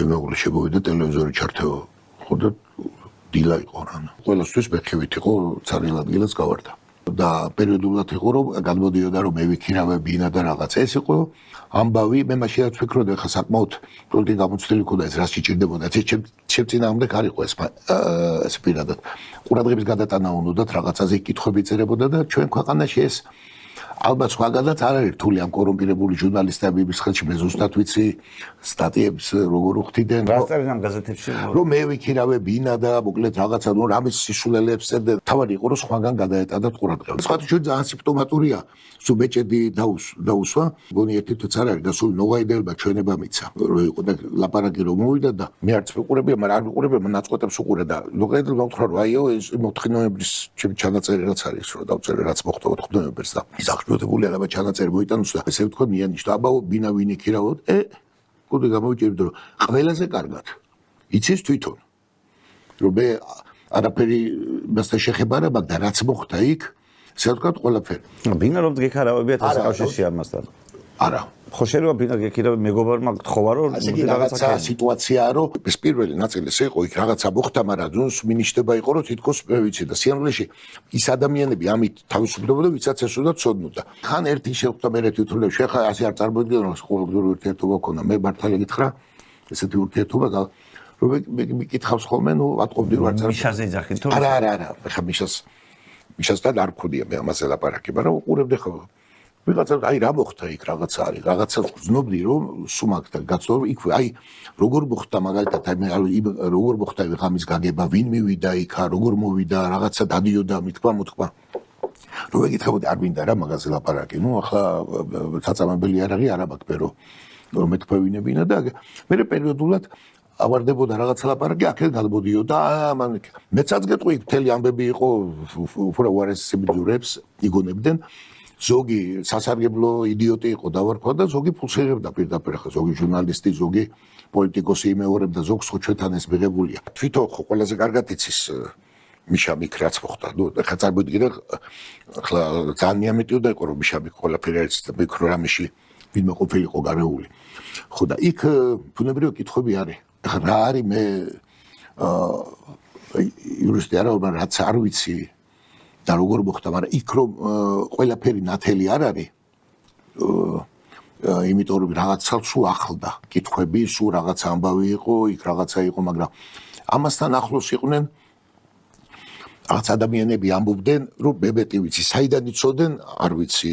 ჩემი მეუღლე შემოვიდა ტელევიზორი ჩართეო ხოდა დილა იყო რა. ყველასთვის მეხივით იყო ძალიან ადგილას გავარდა. და პერიოდულად იყო რომ გადმოდიოდა რომ მე ვიქირავე ბინა და რაღაც ეს იყო ამბავი მე მაშინაც ვფიქრობდი ხა საკმაოდ პროდუქტი გამოცდილი ქონდა ეს რა შეჭირდებოდა ეს ჩემ წინააღმდეგ არ იყო ეს პირადად ყურადღების გადატანა უნდათ რაღაცაზე კითხვები წერებოდა და ჩვენ ქვეყანაში ეს ალბათ სხვაგანაც არ არის რთული ამ კორუმპირებული ჟურნალისტების ხელში მე ზუსტად ვიცი სტატიებს როგორ უხდიდნენ რა წერენ ამ გაზეთებში რომ მე ვიქირავე ბინა და მოკლედ რაღაცა ნუ რამის სისულელებს წერდა თავარი იყო რომ სხვაგან გადაეტადათ ყურადღება სხვათა შორის ძალიან სიმპტომატურია სულ ბეჭედი დაუსვა მგონი ერთი თვეც არ არის და სულ ნოღაიდება ჩვენება მიცა რომ იყო და ლაპარაკი რომ მოვიდა და მე არც ვიყურებია მაგრამ არ ვიყურებია ნაწყვეტებს უყურე და ნოღაიდება მოვთხრა რომ აიო ეს 4 ნოემბრის ჩემი ჩანაწერი რაც არის რომ დავწერე რაც მოხდა 4 ნოემბერს და ისახშობებული არა ჩანაწერი მოიტანოს და ესე ვთქვა მიანიშტო აბაო ბინა ვინ იქირავოთ კუდი გამოვიჭერდი რომ ყველაზე კარგად იცის თვითონ რომ მე არაფერი მასთან შეხება არ მაქვს და რაც მოხდა იქ ესე ვთქვათ ყველაფერი ბინა რომ გიქარავებიათ ეს კავშირში ამასთან არა ხო შეიძლება ბინა გიქირავე მეგობარმა გთხოვა რომ რაღაცა სიტუაციაა რომ ეს პირველი ნაწილი ესე იყო იქ რაღაცა მოხდა მაგრამ ზუსტ მინიშტება იყო რომ თითქოს მე ვიცი და სიამოვნეში ის ადამიანები ამით თავისუფლებოდა ვისაც ესოდა ცოდნოდა ხან ერთი შეხვდა მე თვითონ შეხა ასე არ წარმოვიდგენ რომ ყოველდღიური ურთიერთობა ქონდა მე მართალი გითხრა ესეთი ურთიერთობა და რომ მე მიკითხავს ხოლმე ნუ ვატყობდი რომ არც მიშაზე იძახით თუ არა ხა მიშასთან არ ვქონია მე ამაზე ლაპარაკი მაგრამ უყურებდი ხო ვიღაცა აი რა მოხდა იქ რაღაცა არის რაღაცა ვზნობდი რომ სუმაგდა გაცნო რომ იქ აი როგორ მოხდა მაგალითად აი როგორ მოხდა ღამის გაგება ვინ მივიდა იქა როგორ მოვიდა რაღაცა დადიოდა მოთქვა რომ ეკითხებოდი არ მინდა რა მაგაზე ლაპარაკი ნუ ახლა საწამებელი არ არის არა მაქვს პერო რომ მეთქვევინებინა და მე პერიოდულად ავარდებოდა რაღაცა ლაპარაკი აქეთ გადმოდიოდა მან მეცაც გეტყვი მთელი ამბები იყო უფრო უარესები ჯურებს იგონებდნენ ზოგი სასარგებლო იდიოტი იყო დავარქვა და ზოგი ფულს იღებდა პირდაპირ ხა ზოგი ჟურნალისტი ზოგი პოლიტიკოსი იმეორებდა ზოგს ხო ჩვენთან ეს მიღებულია თვითონ ხო ყველაზე კარგად იცის მიშა მიქ რაც მოხდა ნუ ხა წარმოვიდგინე ხლა ძალიან მიამეტიოდა იყო რომ მიშა მიქ ყველაფერი არის მიკრორამში ვინმე ყოფილიყო გარეული ხო და იქ ბუნებრივი კითხვები არის ხა რა არის მე იურისტი არა მაგრამ რაც არ ვიცი და როგორ მოხდა, მაგრამ იქ რომ ყველაფერი ნათელი არ არის, იმიტომ რომ რაღაცა სულ ახლდა, კითხვები, სულ რაღაც ამბავი იყო, იქ რაღაცა იყო, მაგრამ ამასთან ახლოს იყვნენ რაღაც ადამიანები ამბობდნენ, რომ მე მეტი ვიცი, საიდან იცოდნენ, არ ვიცი.